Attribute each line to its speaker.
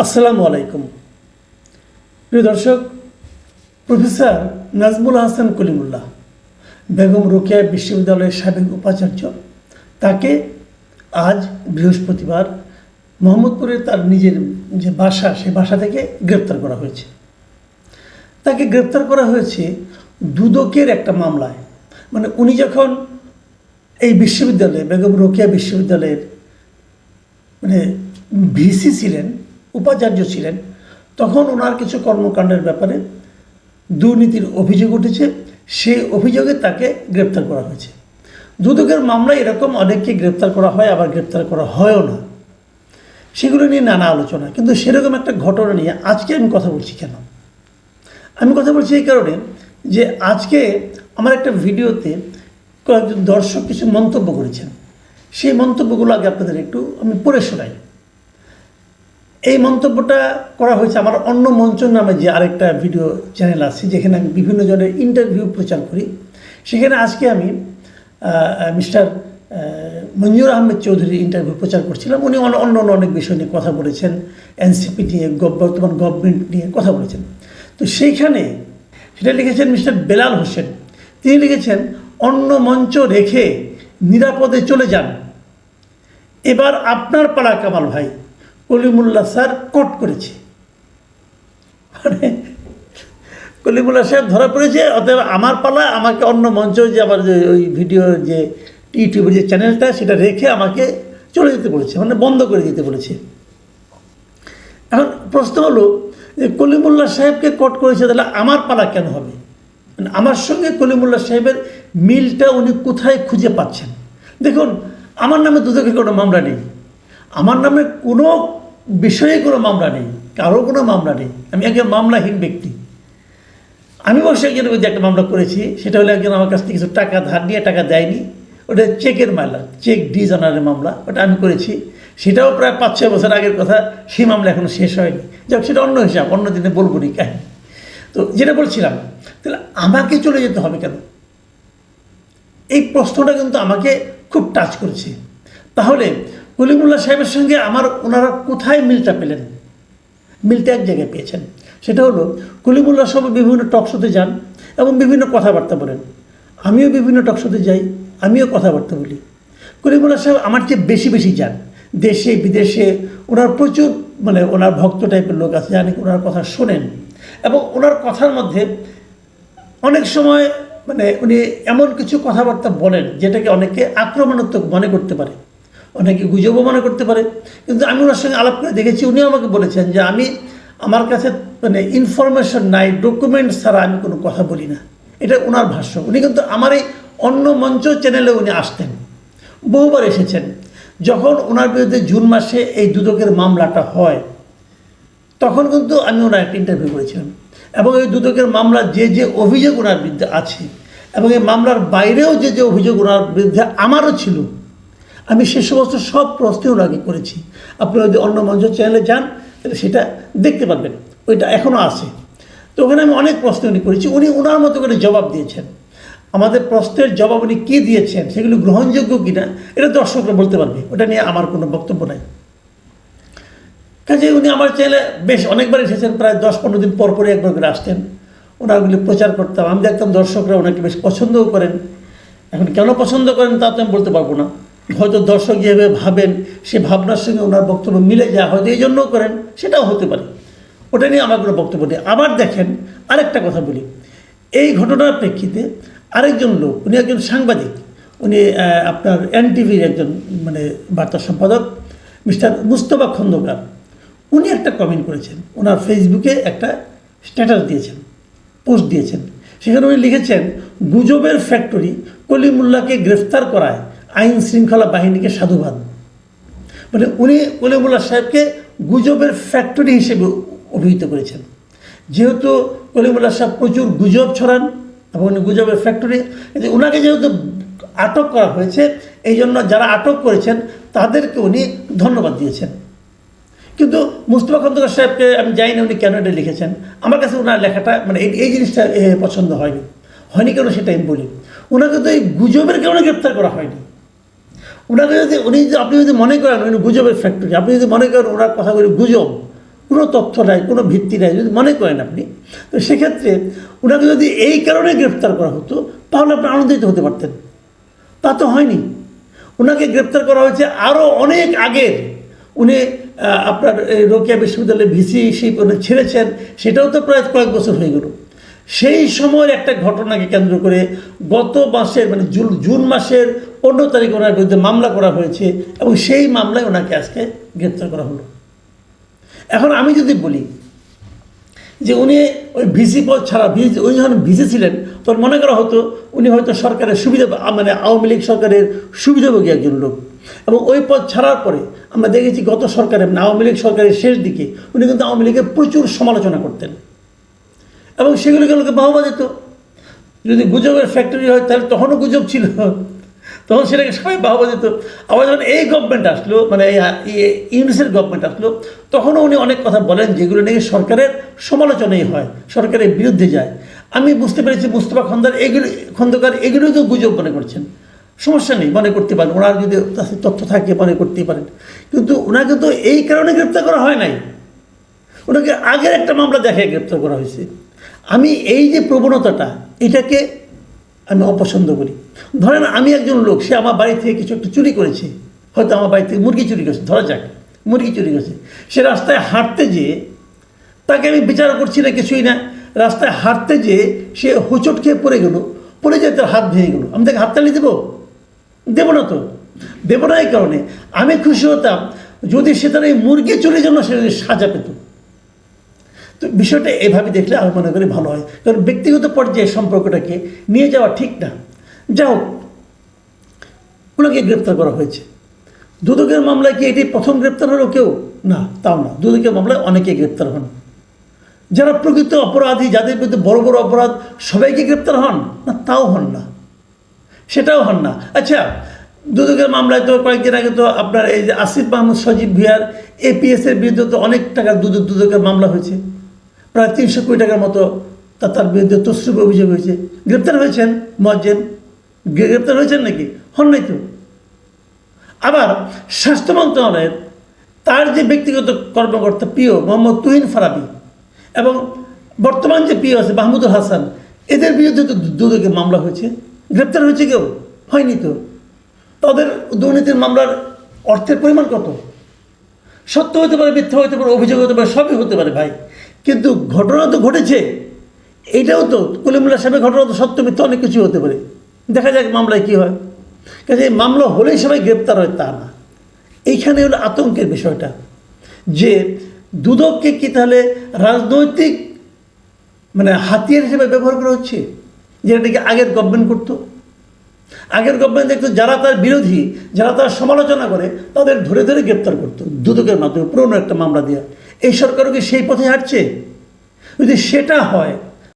Speaker 1: আসসালামু আলাইকুম প্রিয় দর্শক। প্রফেসর নাজমুল হাসান কলিমুল্লাহ বেগম রোকেয়া বিশ্ববিদ্যালয়ের সাবেক উপাচার্য, তাকে আজ বৃহস্পতিবার মোহাম্মদপুরের তার নিজের যে বাসা, সেই বাসা থেকে গ্রেপ্তার করা হয়েছে। তাকে গ্রেপ্তার করা হয়েছে দুদকের একটা মামলায়। মানে উনি যখন এই বিশ্ববিদ্যালয়ে, বেগম রোকেয়া বিশ্ববিদ্যালয়ের মানে ভিসি ছিলেন, উপাচার্য ছিলেন, তখন ওনার কিছু কর্মকাণ্ডের ব্যাপারে দুর্নীতির অভিযোগ উঠেছে। সেই অভিযোগে তাকে গ্রেপ্তার করা হয়েছে। দুদকের মামলায় এরকম অনেককে গ্রেপ্তার করা হয়, আবার গ্রেপ্তার করা হয়ও না। সেগুলো নিয়ে নানা আলোচনা, কিন্তু সেরকম একটা ঘটনা নিয়ে আজকে আমি কথা বলছি। কেন আমি কথা বলছি? এই কারণে যে আজকে আমার একটা ভিডিওতে কয়েকজন দর্শক কিছু মন্তব্য করেছেন। সেই মন্তব্যগুলো আগে আপনাদের একটু আমি পড়ে শোনাই। এই মন্তব্যটা করা হয়েছে আমার অন্য মঞ্চ নামে যে আরেকটা ভিডিও চ্যানেল আছে, যেখানে আমি বিভিন্ন জনের ইন্টারভিউ প্রচার করি। সেখানে আজকে আমি মিস্টার মঞ্জুর আহমেদ চৌধুরীর ইন্টারভিউ প্রচার করছিলাম। উনি অন্য অনেক বিষয় নিয়ে কথা বলেছেন, এনসিপি নিয়ে, বর্তমান গভর্নমেন্ট নিয়ে কথা বলেছেন। তো সেইখানে সেটা লিখেছেন মিস্টার বেলাল হোসেন। তিনি লিখেছেন, অন্য মঞ্চ রেখে নিরাপদে চলে যান, এবার আপনার পালা কামাল ভাই, কলিমুল্লাহ স্যার কোট করেছে। মানে কলিমুল্লাহ সাহেব ধরা পড়েছে, অতএব আমার পালা, আমাকে অন্য মঞ্চ যে আমার যে ওই ভিডিও যে ইউটিউবের যে চ্যানেলটা, সেটা রেখে আমাকে চলে যেতে বলেছে, মানে বন্ধ করে দিতে বলেছে। এখন প্রশ্ন হলো যে কলিমুল্লাহ সাহেবকে কোট করেছে, তাহলে আমার পালা কেন হবে? মানে আমার সঙ্গে কলিমুল্লাহ সাহেবের মিলটা উনি কোথায় খুঁজে পাচ্ছেন? দেখুন, আমার নামে দুদকের কোনো মামলা নেই, আমার নামে কোনো বিষয়ে কোনো মামলা নেই, কারো কোনো মামলা নেই। আমি একজন মামলাহীন ব্যক্তি। আমি অবশ্যই একজনের বিরুদ্ধে একটা মামলা করেছি। সেটা হলো একজন আমার কাছ থেকে কিছু টাকা ধার নিয়ে টাকা দেয়নি, ওটা চেকের মামলা, চেক ডিজ অনারের মামলা, ওটা আমি করেছি। সেটাও প্রায় 5-6 বছর আগের কথা। সেই মামলা এখনও শেষ হয়নি। যাক, সেটা অন্য হিসাব, অন্য দিনে বলবো নি কাহিনি। তো যেটা বলছিলাম, তাহলে আমাকে চলে যেতে হবে কেন? এই প্রশ্নটা কিন্তু আমাকে খুব টাচ করেছে। তাহলে কলিমুল্লাহ সাহেবের সঙ্গে ওনারা কোথায় মিলটা পেলেন? মিলটা এক জায়গায় পেয়েছেন। সেটা হলো কলিমুল্লাহ সাহেব বিভিন্ন টকশোতে যান এবং বিভিন্ন কথাবার্তা বলেন। আমিও বিভিন্ন টকশোতে যাই, আমিও কথাবার্তা বলি। কলিমুল্লাহ সাহেব আমার চেয়ে বেশি যান, দেশে বিদেশে। ওনার প্রচুর মানে ওনার ভক্ত টাইপের লোক আছে, জানি ওনার কথা শোনেন। এবং ওনার কথার মধ্যে অনেক সময় মানে উনি এমন কিছু কথাবার্তা বলেন যেটাকে অনেকে আক্রমণাত্মক মনে করতে পারে, অনেকে গুজবও মনে করতে পারে। কিন্তু আমি ওনার সঙ্গে আলাপ করে দেখেছি, উনিও আমাকে বলেছেন যে আমার কাছে মানে ইনফরমেশন নাই, ডকুমেন্টস ছাড়া আমি কোনো কথা বলি না। এটা ওনার ভাষ্য। উনি কিন্তু আমার এই অন্য মঞ্চ চ্যানেলে উনি আসতেন, বহুবার এসেছেন। যখন ওনার বিরুদ্ধে জুন মাসে এই দুদকের মামলাটা হয়, তখন কিন্তু আমি ওনার একটা ইন্টারভিউ করেছিলাম। এবং এই দুদকের মামলার যে অভিযোগ ওনার বিরুদ্ধে আছে, এবং এই মামলার বাইরেও যে অভিযোগ ওনার বিরুদ্ধে আমারও ছিল, আমি সে সমস্ত সব প্রশ্ন ওনাকে করেছি। আপনি যদি অন্য মঞ্চ চ্যানেলে যান তাহলে সেটা দেখতে পারবেন, ওইটা এখনও আছে। তো ওখানে আমি অনেক প্রশ্ন উনি করেছি, উনি ওনার মতো করে জবাব দিয়েছেন। আমাদের প্রশ্নের জবাব উনি কী দিয়েছেন, সেগুলো গ্রহণযোগ্য কিনা এটা দর্শকরা বলতে পারবে, ওটা নিয়ে আমার কোনো বক্তব্য নাই। কাজে উনি আমার চ্যানেলে বেশ অনেকবার এসেছেন, প্রায় 10-15 দিন পর পরে একবার করে আসতেন। ওনাগুলি প্রচার করতাম, আমি দেখতাম দর্শকরা ওনাকে বেশ পছন্দও করেন। এখন কেন পছন্দ করেন তা তো আমি বলতে পারবো না। হয়তো দর্শক যেভাবে ভাবেন, সে ভাবনার সঙ্গে ওনার বক্তব্য মিলে যায়, হয়তো এই জন্যও করেন, সেটাও হতে পারে। ওটা নিয়ে আমার কোনো বক্তব্য নেই। আবার দেখেন, আরেকটা কথা বলি। এই ঘটনার প্রেক্ষিতে আরেকজন লোক, উনি একজন সাংবাদিক, উনি আপনার এনটিভির একজন মানে বার্তা সম্পাদক, মিস্টার মুস্তফা খন্দকার। উনি একটা কমেন্ট করেছেন, ওনার ফেসবুকে একটা স্ট্যাটাস দিয়েছেন, পোস্ট দিয়েছেন। সেখানে উনি লিখেছেন, গুজবের ফ্যাক্টরি কলিমুল্লাহকে গ্রেফতার করায় আইন শৃঙ্খলা বাহিনীকে সাধুবাদ। মানে উনি কলিমুল্লাহ সাহেবকে গুজবের ফ্যাক্টরি হিসেবে অভিহিত করেছেন। যেহেতু কলিমুল্লাহ সাহেব প্রচুর গুজব ছড়ান এবং উনি গুজবের ফ্যাক্টরি, ওনাকে যেহেতু আটক করা হয়েছে, এই জন্য যারা আটক করেছেন তাদেরকে উনি ধন্যবাদ দিয়েছেন। কিন্তু মুস্তফা খন্দকার সাহেবকে আমি জানি না উনি কেন এটা লিখেছেন। আমার কাছে ওনার লেখাটা মানে এই জিনিসটা পছন্দ হয়নি কেন সেটা আমি বলি। ওনাকে তো এই গুজবের কারণে গ্রেপ্তার করা হয়নি। ওনাকে যদি আপনি যদি মনে করেন উনি গুজবের ফ্যাক্টরি, আপনি যদি মনে করেন ওনার কথাগুলি গুজব, কোনো তথ্য নাই, কোনো ভিত্তি নাই যদি মনে করেন আপনি, তো সেক্ষেত্রে ওনাকে যদি এই কারণে গ্রেপ্তার করা হতো তাহলে আপনি আনন্দিত হতে পারতেন। তা তো হয়নি। ওনাকে গ্রেপ্তার করা হয়েছে আরও অনেক আগের। উনি আপনার রোকেয়া বিশ্ববিদ্যালয়ে ভিসি সেই ছেড়েছেন, সেটাও তো প্রায় কয়েক বছর হয়ে গেল। সেই সময়ের একটা ঘটনাকে কেন্দ্র করে গত মাসের মানে জুন মাসের 15 তারিখে ওনার বিরুদ্ধে মামলা করা হয়েছে এবং সেই মামলায় ওনাকে আজকে গ্রেপ্তার করা হলো। এখন আমি যদি বলি যে উনি ওই ভিসি পদ ছাড়া উনি যখন ভিসি ছিলেন তখন মনে করা হতো উনি হয়তো সরকারের সুবিধা মানে আওয়ামী লীগ সরকারের সুবিধাভোগী একজন লোক, এবং ওই পদ ছাড়ার পরে আমরা দেখেছি গত সরকারের আওয়ামী লীগ সরকারের শেষ দিকে উনি কিন্তু আওয়ামী লীগের প্রচুর সমালোচনা করতেন এবং সেগুলোকে লোকে বাহবা দিত। যদি গুজবের ফ্যাক্টরি হয় তাহলে তখনও গুজব ছিল, তখন সেটাকে সবাই বাহবা দিত। আবার যখন এই গভর্নমেন্ট আসলো, মানে ইউনিসের গভর্নমেন্ট আসলো, তখনও উনি অনেক কথা বলেন যেগুলো নাকি সরকারের সমালোচনাই হয়, সরকারের বিরুদ্ধে যায়। আমি বুঝতে পেরেছি মুস্তফা খন্দকার এগুলো তো গুজব মনে করছেন, সমস্যা নেই, মনে করতে পারেন, ওনার যদি তথ্য থাকে মনে করতেই পারেন। কিন্তু ওনাকে তো এই কারণে গ্রেপ্তার করা হয় নাই, ওনাকে আগের একটা মামলা দেখে গ্রেপ্তার করা হয়েছে। আমি এই যে প্রবণতাটা, এটাকে আমি অপছন্দ করি। ধরেন আমি একজন লোক, সে আমার বাড়ি থেকে কিছু একটা চুরি করেছে, হয়তো আমার বাড়ি থেকে মুরগি চুরি করেছে, ধরা যাক মুরগি চুরি করেছে, সে রাস্তায় হাঁটতে যেয়ে, তাকে আমি বিচার করছি না কিছুই না, রাস্তায় হাঁটতে যেয়ে সে হোঁচট খেয়ে পড়ে গেল, পড়ে যেয়ে তার হাত ভেঙে গেলো, আমি তাকে হাততালি দেবো? দেবো না। তো দেবো না। এই কারণে আমি খুশি হতাম যদি সে তার এই মুরগি চুরির জন্য সে যদি সাজা পেত। তো বিষয়টা এভাবে দেখলে আমি মনে করি ভালো হয়, কারণ ব্যক্তিগত পর্যায়ে সম্পর্কটাকে নিয়ে যাওয়া ঠিক না। যা হোক, ওনাকে গ্রেপ্তার করা হয়েছে। দুদকের মামলায় কি এটি প্রথম গ্রেপ্তার হলো কেউ? না, তাও না। দুদকের মামলায় অনেকে গ্রেপ্তার হন। যারা প্রকৃত অপরাধী, যাদের বিরুদ্ধে বড় বড় অপরাধ, সবাইকে গ্রেপ্তার হন না? তাও হন না, সেটাও হন না। আচ্ছা, দুদকের মামলায় তো কয়েকদিন আগে তো আপনার এই যে আসিফ মাহমুদ সজীব ভুঁইয়ার এপিএসের বিরুদ্ধে তো অনেক টাকার দুদকের মামলা হয়েছে, প্রায় 300 কোটি টাকার মতো তার বিরুদ্ধে তসরুপ অভিযোগ হয়েছে। গ্রেপ্তার হয়েছেন মোয়াজ্জেম? গ্রেপ্তার হয়েছেন নাকি? হন নাই তো। আবার স্বাস্থ্য মন্ত্রণালয়ের তার যে ব্যক্তিগত কর্মকর্তা পিও মোহাম্মদ তুহিন ফারাবি এবং বর্তমান যে পিও আছে মাহমুদুল হাসান, এদের বিরুদ্ধে তো দুদকের মামলা হয়েছে। গ্রেপ্তার হয়েছে কেউ? হয়নি তো। তাদের দুর্নীতির মামলার অর্থের পরিমাণ কত? সত্য হতে পারে, মিথ্যা হতে পারে, অভিযোগ হতে পারে, সবই হতে পারে ভাই, কিন্তু ঘটনা তো ঘটেছে। এইটাও তো কলিমুল্লাহ সাহেবের ঘটনা তো সত্য মিথ্যা অনেক কিছু হতে পারে। দেখা যাক মামলায় কী হয়। কাজে এই মামলা হলেই সবাই গ্রেপ্তার হয় তা না। এইখানে হলো আতঙ্কের বিষয়টা, যে দুদককে কি তাহলে রাজনৈতিক মানে হাতিয়ার হিসেবে ব্যবহার করা হচ্ছে, যেটাকে আগের গভর্নমেন্ট করতো। আগের গভর্নমেন্ট দেখতো যারা তার বিরোধী, যারা তার সমালোচনা করে, তাদের ধরে ধরে গ্রেপ্তার করতো দুদকের মাধ্যমে পুরনো একটা মামলা দেওয়া। এই সরকারও কি সেই পথে হাঁটছে? যদি সেটা হয়